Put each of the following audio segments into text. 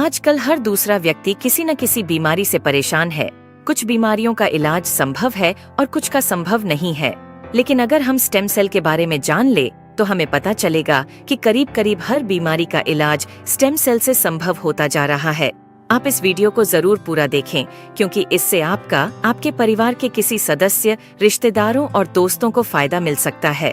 आजकल हर दूसरा व्यक्ति किसी न किसी बीमारी से परेशान है। कुछ बीमारियों का इलाज संभव है और कुछ का संभव नहीं है। लेकिन अगर हम स्टेम सेल के बारे में जान ले तो हमें पता चलेगा कि करीब करीब हर बीमारी का इलाज स्टेम सेल से संभव होता जा रहा है। आप इस वीडियो को जरूर पूरा देखें, क्योंकि इससे आपका, आपके परिवार के किसी सदस्य, रिश्तेदारों और दोस्तों को फायदा मिल सकता है।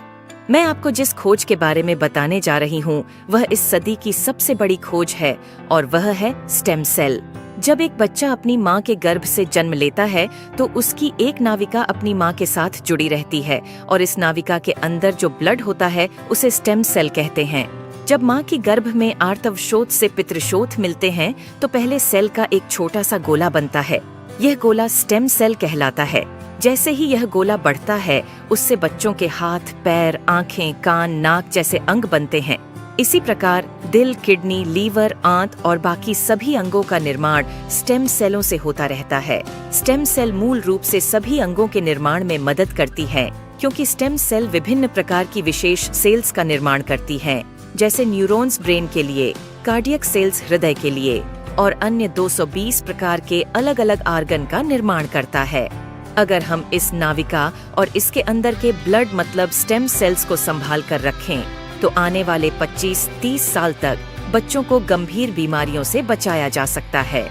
मैं आपको जिस खोज के बारे में बताने जा रही हूँ वह इस सदी की सबसे बड़ी खोज है और वह है स्टेम सेल। जब एक बच्चा अपनी माँ के गर्भ से जन्म लेता है तो उसकी एक नाविका अपनी माँ के साथ जुड़ी रहती है और इस नाविका के अंदर जो ब्लड होता है उसे स्टेम सेल कहते हैं। जब माँ की गर्भ में आर्तवशोथ से पितृशोथ मिलते हैं तो पहले सेल का एक छोटा सा गोला बनता है। यह गोला स्टेम सेल कहलाता है। जैसे ही यह गोला बढ़ता है उससे बच्चों के हाथ, पैर, आंखें, कान, नाक जैसे अंग बनते हैं। इसी प्रकार दिल, किडनी, लीवर, आंत और बाकी सभी अंगों का निर्माण स्टेम सेलों से होता रहता है। स्टेम सेल मूल रूप से सभी अंगों के निर्माण में मदद करती है, क्योंकि स्टेम सेल विभिन्न प्रकार की विशेष सेल्स का निर्माण करती हैं, जैसे न्यूरॉन्स ब्रेन के लिए, कार्डियक सेल्स हृदय के लिए और अन्य 220 प्रकार के अलग अलग आर्गन का निर्माण करता है। अगर हम इस नाविका और इसके अंदर के ब्लड मतलब स्टेम सेल्स को संभाल कर रखें तो आने वाले 25-30 साल तक बच्चों को गंभीर बीमारियों से बचाया जा सकता है।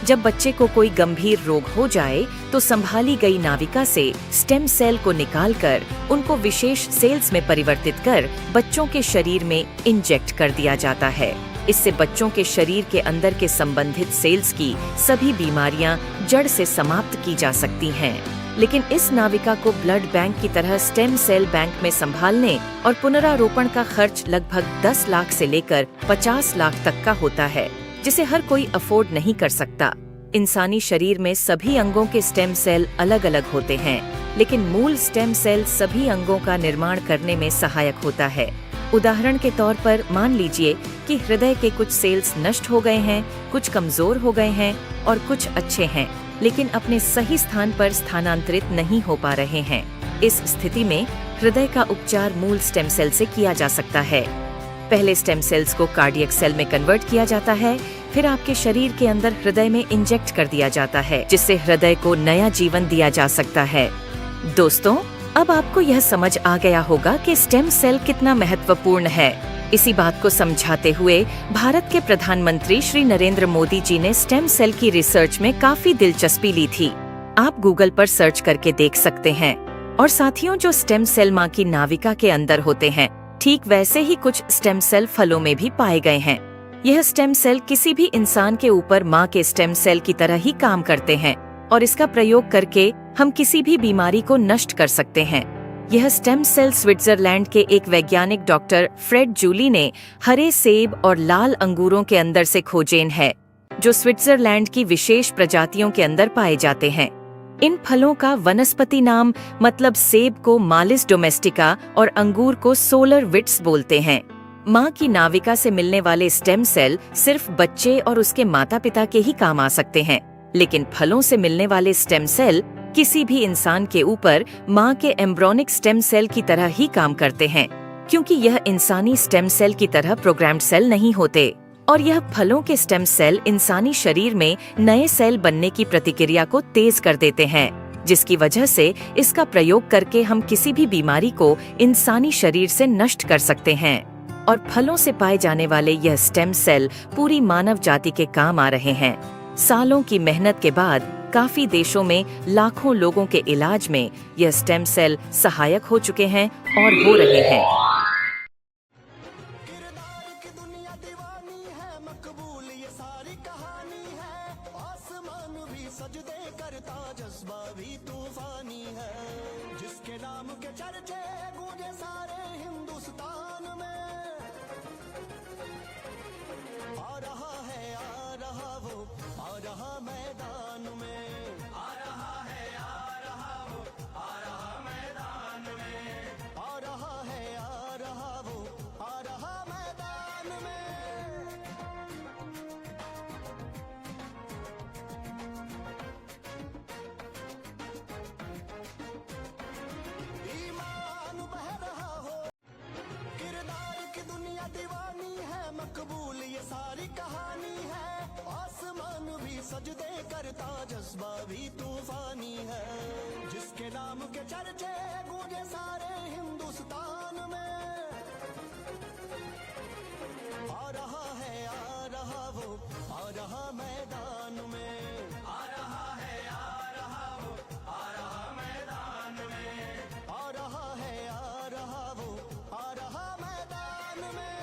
जब बच्चे को कोई गंभीर रोग हो जाए तो संभाली गई नाविका से स्टेम सेल को निकालकर उनको विशेष सेल्स में परिवर्तित कर बच्चों के शरीर में इंजेक्ट कर दिया जाता है। इससे बच्चों के शरीर के अंदर के संबंधित सेल्स की सभी बीमारियां जड़ से समाप्त की जा सकती हैं। लेकिन इस नाविका को ब्लड बैंक की तरह स्टेम सेल बैंक में संभालने और पुनरारोपण का खर्च लगभग 10 लाख से लेकर 50 लाख तक का होता है, जिसे हर कोई अफोर्ड नहीं कर सकता। इंसानी शरीर में सभी अंगों के स्टेम सेल अलग अलग होते हैं, लेकिन मूल स्टेम सेल सभी अंगों का निर्माण करने में सहायक होता है। उदाहरण के तौर पर मान लीजिए कि हृदय के कुछ सेल्स नष्ट हो गए हैं, कुछ कमजोर हो गए हैं और कुछ अच्छे हैं, लेकिन अपने सही स्थान पर स्थानांतरित नहीं हो पा रहे हैं। इस स्थिति में हृदय का उपचार मूल स्टेम सेल से किया जा सकता है। पहले स्टेम सेल्स को कार्डियक सेल में कन्वर्ट किया जाता है, फिर आपके शरीर के अंदर हृदय में इंजेक्ट कर दिया जाता है, जिससे हृदय को नया जीवन दिया जा सकता है। दोस्तों, अब आपको यह समझ आ गया होगा कि स्टेम सेल कितना महत्वपूर्ण है। इसी बात को समझाते हुए भारत के प्रधानमंत्री श्री नरेंद्र मोदी जी ने स्टेम सेल की रिसर्च में काफी दिलचस्पी ली थी। आप गूगल पर सर्च करके देख सकते हैं। और साथियों, जो स्टेम सेल माँ की नाविका के अंदर होते हैं, ठीक वैसे ही कुछ स्टेम सेल फलों में भी पाए गए हैं। यह स्टेम सेल किसी भी इंसान के ऊपर माँ के स्टेम सेल की तरह ही काम करते हैं और इसका प्रयोग करके हम किसी भी बीमारी को नष्ट कर सकते हैं। यह स्टेम सेल स्विट्जरलैंड के एक वैज्ञानिक डॉक्टर फ्रेड जूली ने हरे सेब और लाल अंगूरों के अंदर से खोजेन है, जो स्विट्जरलैंड की विशेष प्रजातियों के अंदर पाए जाते हैं। इन फलों का वनस्पति नाम मतलब सेब को मालिस डोमेस्टिका और अंगूर को सोलर विट्स बोलते हैं। माँ की नाविका से मिलने वाले स्टेम सेल सिर्फ बच्चे और उसके माता पिता के ही काम आ सकते हैं, लेकिन फलों से मिलने वाले स्टेम सेल किसी भी इंसान के ऊपर माँ के एम्ब्रोनिक स्टेम सेल की तरह ही काम करते हैं, क्योंकि यह इंसानी स्टेम सेल की तरह प्रोग्राम्ड सेल नहीं होते। और यह फलों के स्टेम सेल इंसानी शरीर में नए सेल बनने की प्रतिक्रिया को तेज कर देते हैं, जिसकी वजह से इसका प्रयोग करके हम किसी भी बीमारी को इंसानी शरीर से नष्ट कर सकते हैं। और फलों से पाए जाने वाले यह स्टेम सेल पूरी मानव जाति के काम आ रहे हैं। सालों की मेहनत के बाद काफी देशों में लाखों लोगों के इलाज में यह स्टेम सेल सहायक हो चुके हैं और हो रहे हैं। जिसके नाम के चर्चे गूंजे सारे हिंदुस्तान में, आ रहा है, आ रहा वो, आ रहा मैदान में, आ रहा है, आ रहा वो, आ रहा मैदान में, आ रहा है, आ रहा वो, आ रहा मैदान में। ईमान बह रहा हो, किरदार की दुनिया दीवानी है, मकबूल ये सारी कहानी है। सजदे करता जज्बा भी तूफानी है। जिसके नाम के चर्चे गूंजे सारे हिंदुस्तान में, आ रहा वो आ रहा मैदान में, आ रहा है, आ रहा वो, आ रहा मैदान में। आ रहा है, आ रहा वो आ रहा मैदान में।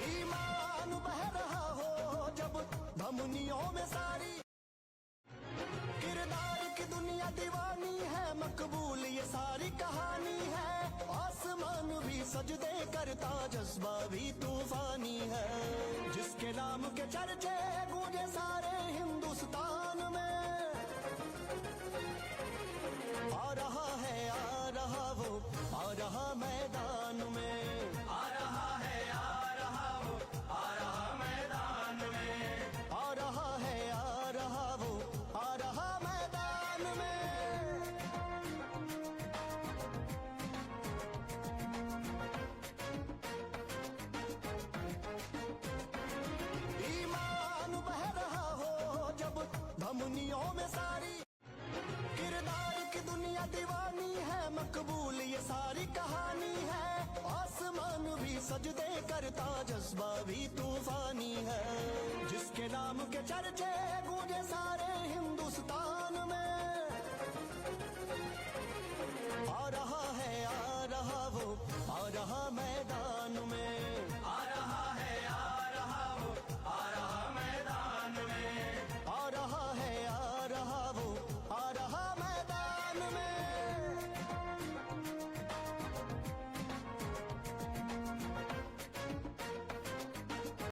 ईमान बह रहा हो जब धमनियों में सारी, किरदार की दुनिया दीवानी है, मकबूल ये सारी कहानी है। आसमान भी सजदे करता जज्बा भी तूफानी है। जिसके नाम के चर्चे गूंजे सारे हिंदुस्तान में, आ रहा वो आ रहा मैदान में, आ रहा है, आ रहा वो, आ रहा मैदान में। आ रहा है, आ रहा वो आ रहा मैदान में। ईमान बह रहा हो जब धमनियों में सारी, किरदार की दुनिया दीवानी है, मकबूल ये सारी कहानी है। आसमान भी सजदे करता जज्बा भी तूफानी है। जिसके नाम के चर्चे गूंजे सारे हिंदुस्तान में, आ रहा है, आ रहा वो आ रहा मैदान में।